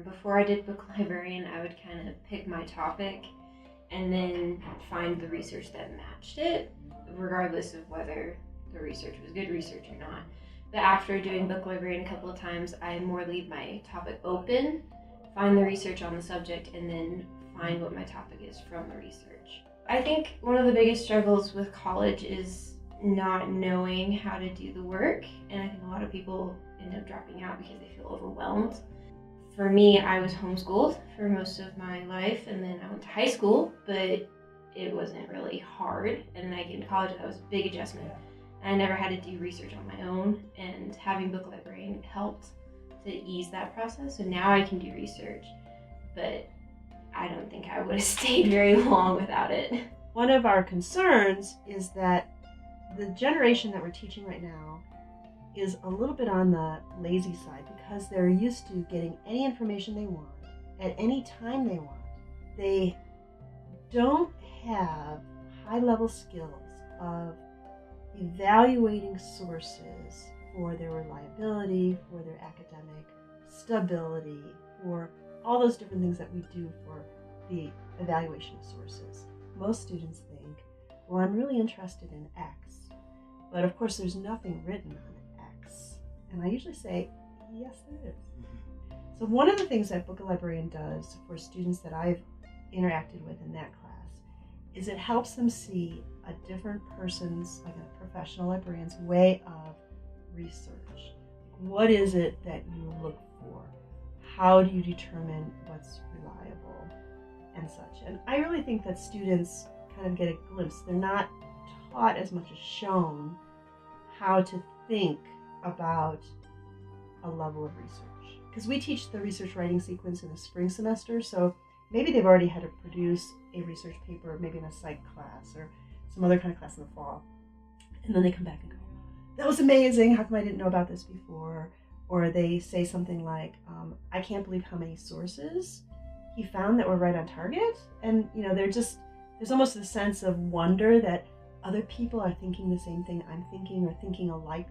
Before I did Book Librarian, I would kind of pick my topic and then find the research that matched it, regardless of whether the research was good research or not. But after doing Book Librarian a couple of times, I more leave my topic open, find the research on the subject, and then find what my topic is from the research. I think one of the biggest struggles with college is not knowing how to do the work, and I think a lot of people end up dropping out because they feel overwhelmed. For me, I was homeschooled for most of my life, and then I went to high school, but it wasn't really hard. And then I came to college, that was a big adjustment. I never had to do research on my own, and having Book Librarian helped to ease that process. So now I can do research, but I don't think I would have stayed very long without it. One of our concerns is that the generation that we're teaching right now is a little bit on the lazy side because they're used to getting any information they want at any time they want. They don't have high-level skills of evaluating sources for their reliability, for their academic stability, for all those different things that we do for the evaluation of sources. Most students think, well, I'm really interested in X, but of course there's nothing written on X. And I usually say, yes, there is. So one of the things that Book Librarian does for students that I've interacted with in that class is it helps them see a different person's, like a professional librarian's, way of research. What is it that you look for? How do you determine what's reliable and such? And I really think that students kind of get a glimpse. They're not taught as much as shown how to think about a level of research. Because we teach the research writing sequence in the spring semester, so maybe they've already had to produce a research paper, maybe in a psych class or some other kind of class in the fall. And then they come back and go, that was amazing, how come I didn't know about this before? Or they say something like, I can't believe how many sources he found that were right on target. And there's almost a sense of wonder that other people are thinking the same thing I'm thinking or thinking alike,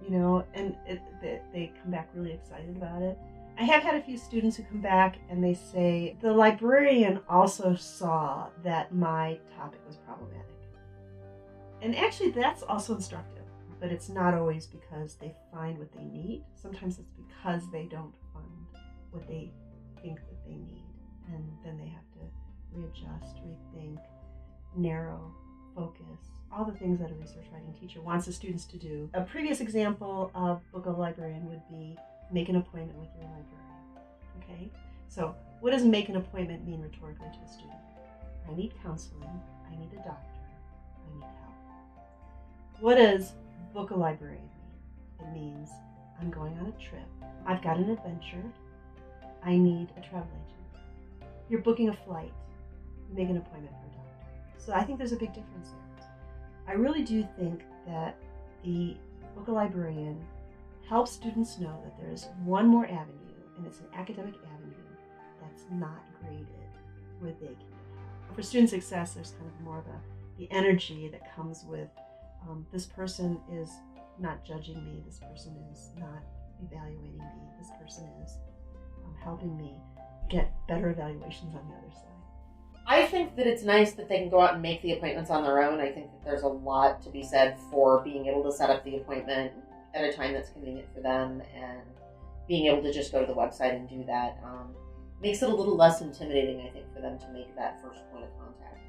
and they come back really excited about it. I have had a few students who come back and they say, the librarian also saw that my topic was problematic. And actually that's also instructive, but it's not always because they find what they need. Sometimes it's because they don't find what they think that they need. And then they have to readjust, rethink, narrow, focus, all the things that a research writing teacher wants the students to do. A previous example of Book of Librarian would be make an appointment with your librarian. Okay? So what does make an appointment mean rhetorically to a student? I need counseling, I need a doctor, I need help. What does Book a Librarian mean? It means I'm going on a trip, I've got an adventure, I need a travel agent. You're booking a flight, you make an appointment for a doctor. So I think there's a big difference there. I really do think that the Book a Librarian helps students know that there's one more avenue, and it's an academic avenue that's not graded, where they can get help. For student success, there's kind of more of the energy that comes with this person is not judging me, this person is not evaluating me, this person is helping me get better evaluations on the other side. I think that it's nice that they can go out and make the appointments on their own. I think that there's a lot to be said for being able to set up the appointment at a time that's convenient for them, and being able to just go to the website and do that makes it a little less intimidating, I think, for them to make that first point of contact.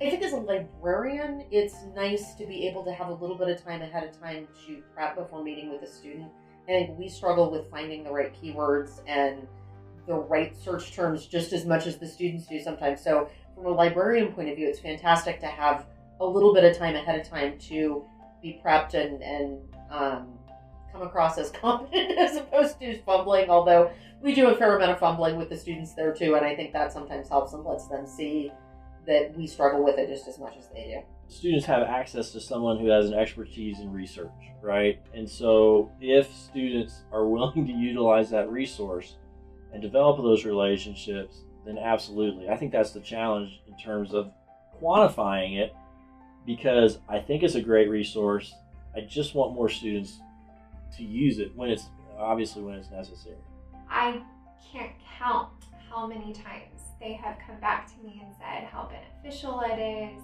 I think as a librarian, it's nice to be able to have a little bit of time ahead of time to prep before meeting with a student. I think we struggle with finding the right keywords and the right search terms just as much as the students do sometimes. So from a librarian point of view, it's fantastic to have a little bit of time ahead of time to be prepped and come across as competent as opposed to fumbling, although we do a fair amount of fumbling with the students there too, and I think that sometimes helps and lets them see that we struggle with it just as much as they do. Students have access to someone who has an expertise in research, right? And so if students are willing to utilize that resource and develop those relationships, then absolutely. I think that's the challenge in terms of quantifying it, because I think it's a great resource. I just want more students to use it when it's necessary. I can't count how many times they have come back to me and said how beneficial it is,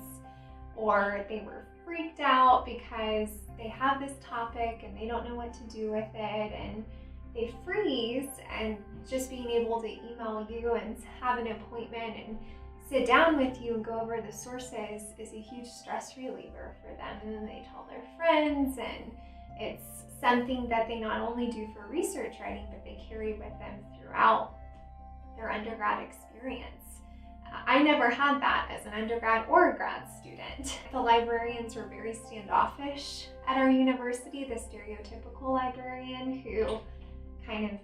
or they were freaked out because they have this topic and they don't know what to do with it, and they freeze. And just being able to email you and have an appointment and sit down with you and go over the sources is a huge stress reliever for them. And then they tell their friends, and it's something that they not only do for research writing, but they carry with them throughout their undergrad experience. I never had that as an undergrad or grad student. The librarians were very standoffish at our university, the stereotypical librarian who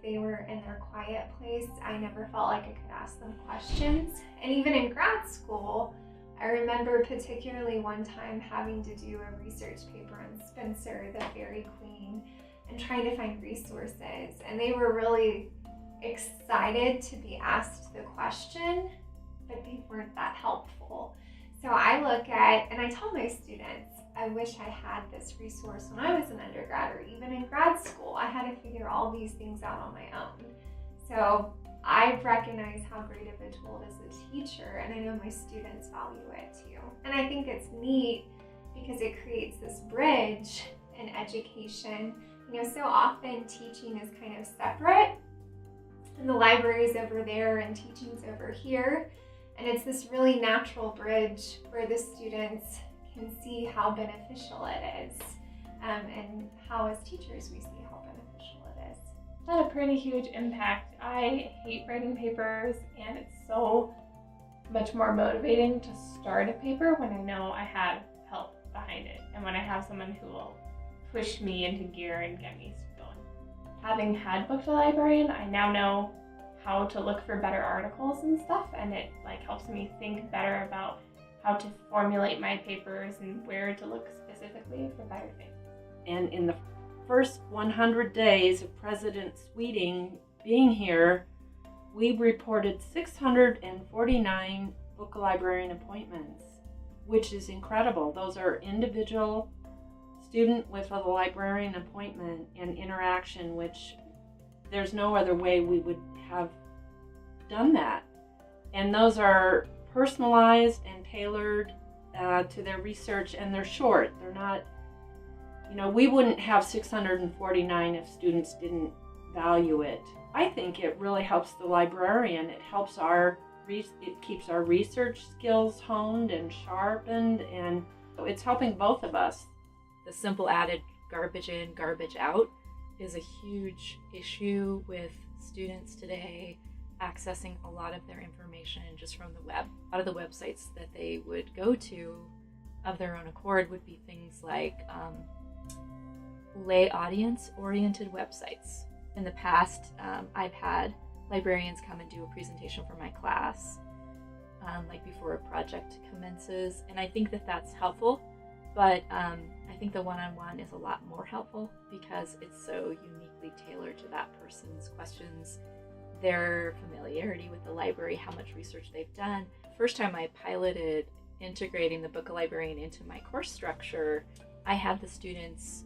they were in their quiet place. I never felt like I could ask them questions. And even in grad school, I remember particularly one time having to do a research paper on Spencer, the Fairy Queen, and trying to find resources. And they were really excited to be asked the question, but they weren't that helpful. So I look at, and I tell my students, I wish I had this resource when I was an undergrad or even in grad school. I had to figure all these things out on my own. So I recognize how great of a tool it is as a teacher, and I know my students value it too. And I think it's neat because it creates this bridge in education. You know, so often teaching is kind of separate, and the library is over there and teaching's over here. And it's this really natural bridge where the students can see how beneficial it is, and how as teachers we see how beneficial it is. It's had a pretty huge impact. I hate writing papers, and it's so much more motivating to start a paper when I know I have help behind it, and when I have someone who will push me into gear and get me going. Having had booked a librarian, I now know how to look for better articles and stuff, and it helps me think better about how to formulate my papers and where to look specifically for better things. And in the first 100 days of President Sweeting being here, we reported 649 book librarian appointments, which is incredible. Those are individual student with a librarian appointment and interaction, which there's no other way we would have done that. And those are personalized and tailored to their research, and they're short. They're not, we wouldn't have 649 if students didn't value it. I think it really helps the librarian. It helps it keeps our research skills honed and sharpened, and it's helping both of us. The simple added garbage in, garbage out is a huge issue with students today accessing a lot of their information just from the web. A lot of the websites that they would go to of their own accord would be things like lay audience oriented websites. In the past, I've had librarians come and do a presentation for my class, before a project commences, and I think that that's helpful, but I think the one-on-one is a lot more helpful because it's so uniquely tailored to that person's questions, their familiarity with the library, how much research they've done. First time I piloted integrating the book librarian into my course structure, I had the students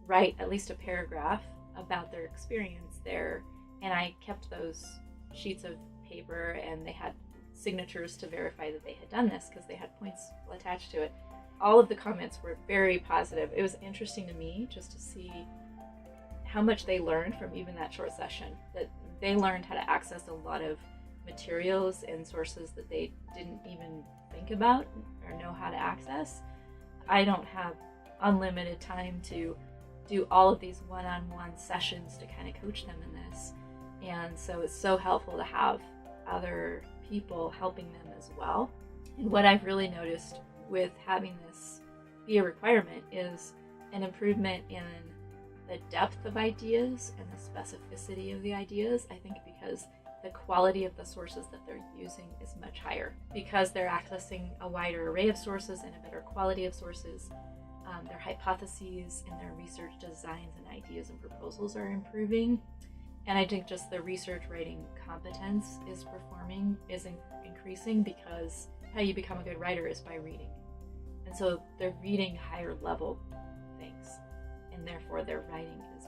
write at least a paragraph about their experience there, and I kept those sheets of paper, and they had signatures to verify that they had done this because they had points attached to it. All of the comments were very positive. It was interesting to me just to see how much they learned from even that short session, that they learned how to access a lot of materials and sources that they didn't even think about or know how to access. I don't have unlimited time to do all of these one-on-one sessions to kind of coach them in this. And so it's so helpful to have other people helping them as well. And what I've really noticed with having this be a requirement is an improvement in the depth of ideas and the specificity of the ideas. I think because the quality of the sources that they're using is much higher. Because they're accessing a wider array of sources and a better quality of sources, their hypotheses and their research designs and ideas and proposals are improving. And I think just the research writing competence is increasing because how you become a good writer is by reading. And so they're reading higher level things, and therefore their writing is